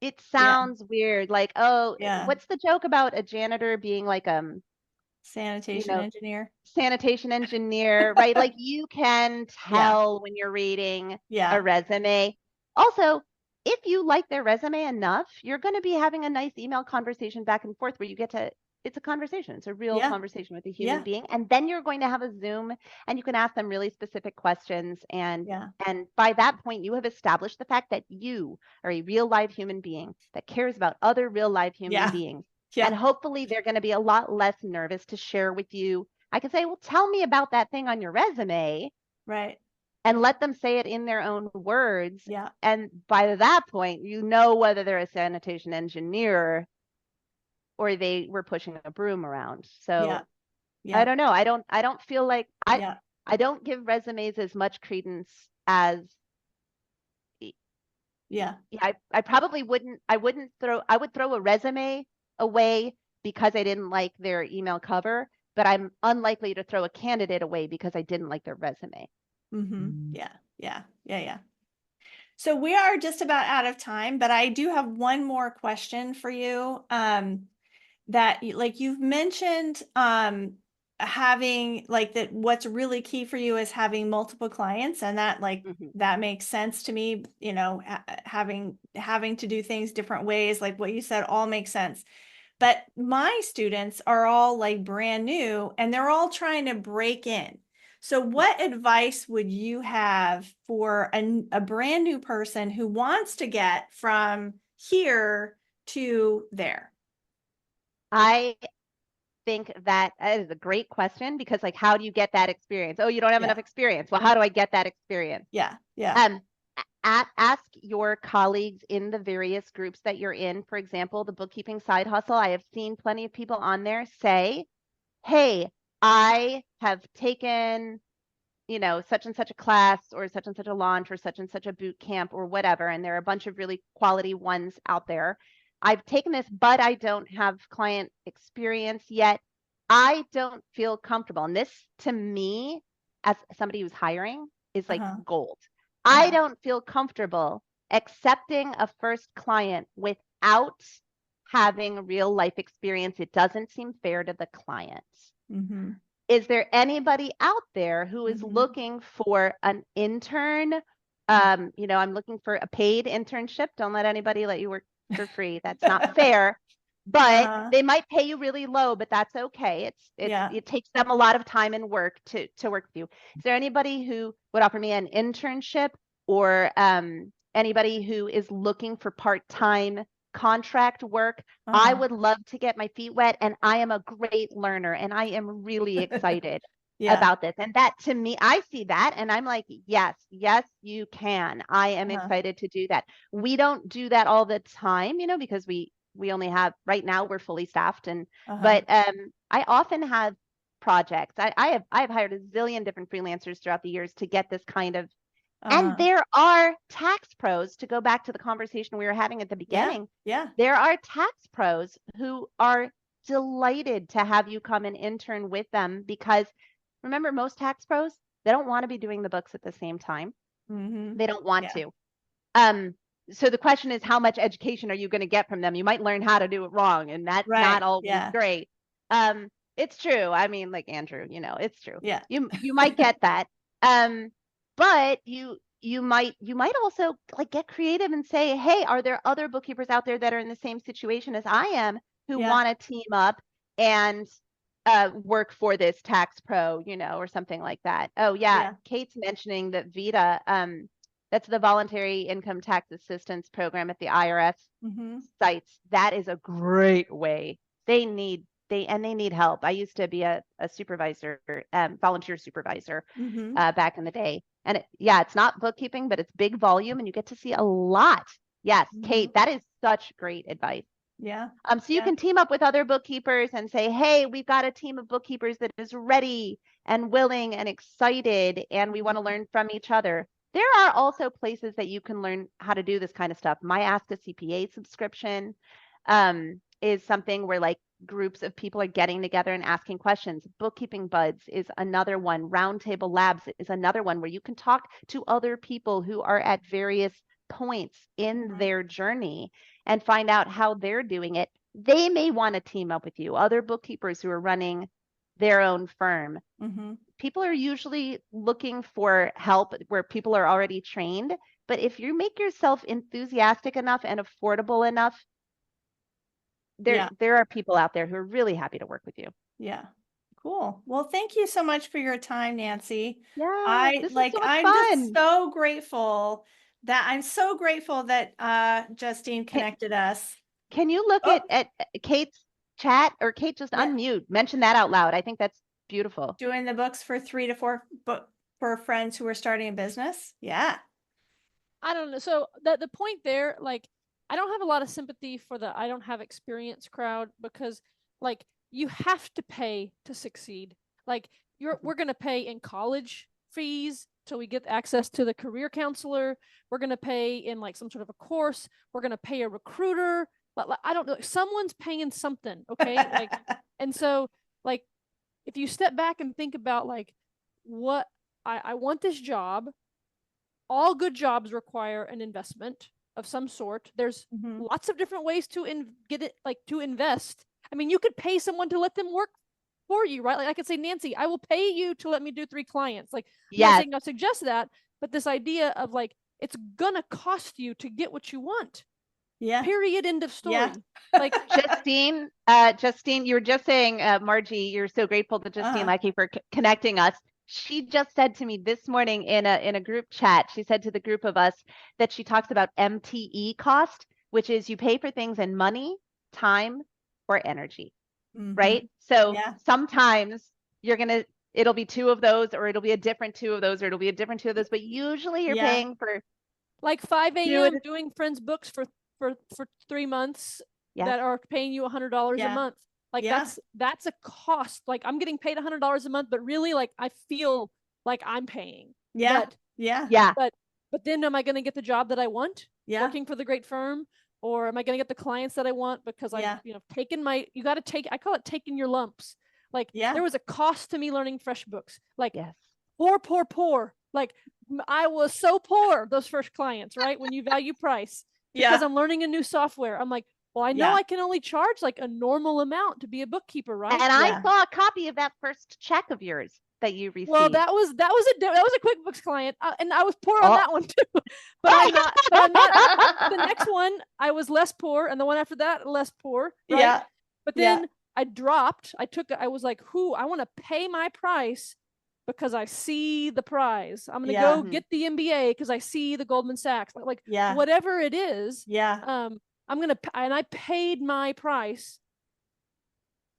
it sounds weird. Like, oh, what's the joke about a janitor being like sanitation engineer, right? Like you can tell when you're reading a resume. Also, if you like their resume enough, you're going to be having a nice email conversation back and forth where you get to, it's a conversation. It's a real conversation with a human being. And then you're going to have a Zoom and you can ask them really specific questions. And by that point, you have established the fact that you are a real live human being that cares about other real live human beings. And hopefully they're going to be a lot less nervous to share with you. I can say, well, tell me about that thing on your resume. Right. And let them say it in their own words. And by that point, you know whether they're a sanitation engineer or they were pushing a broom around. So I don't know. I don't feel like I don't give resumes as much credence as I probably wouldn't. I would throw a resume away because I didn't like their email cover, but I'm unlikely to throw a candidate away because I didn't like their resume. Yeah. So we are just about out of time, but I do have one more question for you. That like you've mentioned, having like that what's really key for you is having multiple clients, and that like that makes sense to me, you know, having to do things different ways, like what you said, all makes sense. But my students are all like brand new and they're all trying to break in. So what advice would you have for a brand new person who wants to get from here to there? I think that is a great question, because like, how do you get that experience? Oh, you don't have enough experience. Well, how do I get that experience? Yeah. Ask your colleagues in the various groups that you're in. For example, the bookkeeping side hustle. I have seen plenty of people on there say, hey, I have taken, you know, such and such a class or such and such a launch or such and such a boot camp or whatever. And there are a bunch of really quality ones out there. I've taken this, but I don't have client experience yet. I don't feel comfortable. And this, to me, as somebody who's hiring, is like gold. I don't feel comfortable accepting a first client without having real life experience. It doesn't seem fair to the client. Is there anybody out there who is looking for an intern? You know, I'm looking for a paid internship. Don't let anybody let you work for free. That's not fair. But they might pay you really low, but that's okay. It takes them a lot of time and work to work with you. Is there anybody who would offer me an internship, or anybody who is looking for part-time contract work? I would love to get my feet wet, and I am a great learner, and I am really excited about this. And that, to me, I see that and I'm like, yes, you can. I am excited to do that. We don't do that all the time, you know, because we only have, right now we're fully staffed, and but I often have projects. I have hired a zillion different freelancers throughout the years to get this kind of, and there are tax pros, to go back to the conversation we were having at the beginning. There are tax pros who are delighted to have you come and intern with them, because remember, most tax pros, they don't want to be doing the books at the same time. They don't want to. So the question is, how much education are you going to get from them? You might learn how to do it wrong, and that's not always great. It's true. I mean, like Andrew, you know, it's true. You might get that. But you might also like get creative and say, hey, are there other bookkeepers out there that are in the same situation as I am, who want to team up and work for this tax pro, you know, or something like that. Oh yeah. Kate's mentioning that VITA, that's the voluntary income tax assistance program at the IRS sites. That is a great way. They need help. I used to be a supervisor, volunteer supervisor back in the day. And it's not bookkeeping, but it's big volume, and you get to see a lot. Yes, Kate, that is such great advice. So you can team up with other bookkeepers and say, hey, we've got a team of bookkeepers that is ready and willing and excited, and we want to learn from each other. There are also places that you can learn how to do this kind of stuff. My Ask a CPA subscription is something where like groups of people are getting together and asking questions. Bookkeeping Buds is another one. Roundtable Labs is another one where you can talk to other people who are at various points in their journey and find out how they're doing it. They may want to team up with you, other bookkeepers who are running their own firm. People are usually looking for help where people are already trained. But if you make yourself enthusiastic enough and affordable enough, there are people out there who are really happy to work with you. Cool. Well, thank you so much for your time, Nancy. I'm just so grateful that Justine connected us. Can you look at Kate's chat, or Kate, just unmute, mention that out loud. I think that's beautiful. Doing the books for 3 to 4 for friends who are starting a business. I don't know. So the point there, like, I don't have a lot of sympathy for the I don't have experience crowd, because like you have to pay to succeed. Like we're going to pay in college fees till we get access to the career counselor. We're going to pay in like some sort of a course. We're going to pay a recruiter I don't know, someone's paying something. Okay. Like, and so like, if you step back and think about like what I want this job, all good jobs require an investment of some sort. There's lots of different ways to to invest. I mean, you could pay someone to let them work for you, right? Like I could say, Nancy, I will pay you to let me do 3 clients. Like, I'm not saying I'll suggest that, but this idea of like, it's gonna cost you to get what you want. Yeah. Period. End of story. Yeah. Like, Justine, you were just saying, Margie, you're so grateful to Justine Lackey for connecting us. She just said to me this morning in a group chat, she said to the group of us that she talks about MTE cost, which is you pay for things in money, time, or energy, right? So sometimes it'll be 2 of those, or it'll be a different 2 of those, or it'll be a different 2 of those, but usually you're paying for like 5 a.m. doing friends books for 3 months that are paying you $100 a month. Like that's a cost. Like I'm getting paid $100 a month, but really like I feel like I'm paying. But then am I going to get the job that I want? Working for the great firm, or am I going to get the clients that I want because I've taken you got to take, I call it taking your lumps. Like there was a cost to me learning fresh books. Like poor. Like I was so poor those first clients, right? When you value price, because I'm learning a new software. I'm like, well, I know I can only charge like a normal amount to be a bookkeeper, right? And I saw a copy of that first check of yours that you received. Well, that was a QuickBooks client, and I was poor on that one too. But I'm not. The next one, I was less poor, and the one after that, less poor. Right? Yeah. But then I dropped. I was like, I want to pay my price because I see the prize. I'm gonna go get the MBA because I see the Goldman Sachs. Like whatever it is. I'm gonna, and I paid my price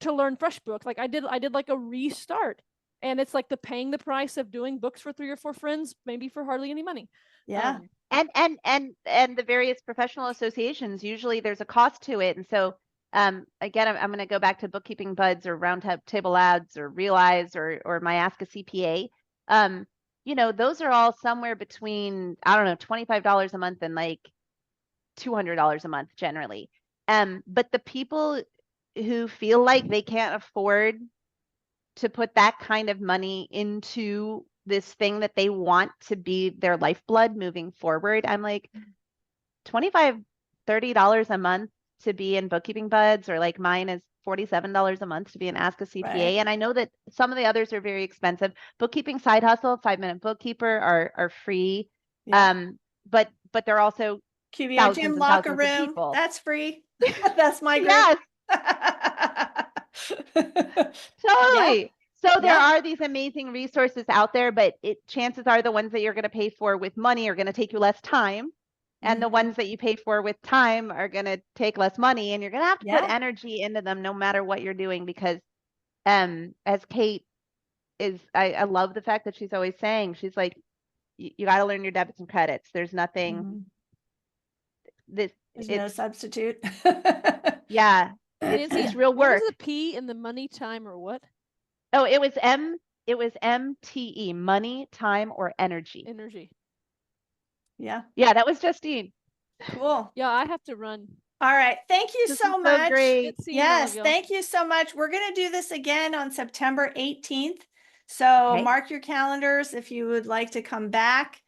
to learn FreshBooks. Like I did like a restart, and it's like paying the price of doing books for 3 or 4 friends, maybe for hardly any money. And the various professional associations, usually there's a cost to it. And so, again, I'm going to go back to Bookkeeping Buds or Roundtable Labs or Realize or my Ask a CPA. Those are all somewhere between, I don't know, $25 a month and like $200 a month generally. But the people who feel like they can't afford to put that kind of money into this thing that they want to be their lifeblood moving forward, I'm like, $25, $30 a month to be in Bookkeeping Buds, or like mine is $47 a month to be an Ask a CPA. Right. And I know that some of the others are very expensive. Bookkeeping Side Hustle, 5-Minute Bookkeeper are free. But they're also QBO Gym Locker Room. That's free. That's my group. Totally. So there are these amazing resources out there, but chances are the ones that you're going to pay for with money are going to take you less time. And the ones that you pay for with time are going to take less money, and you're going to have to put energy into them no matter what you're doing, because as Kate is, I love the fact that she's always saying, she's like, you got to learn your debits and credits. There's nothing. There's no substitute. It's real work. What was the P in the money, time, or what? Oh, it was MTE, money, time, or energy. Yeah, that was Justine. Cool. Yeah, I have to run. All right. Thank you so much. Great. Yes, thank you so much. We're going to do this again on September 18th. So mark your calendars if you would like to come back.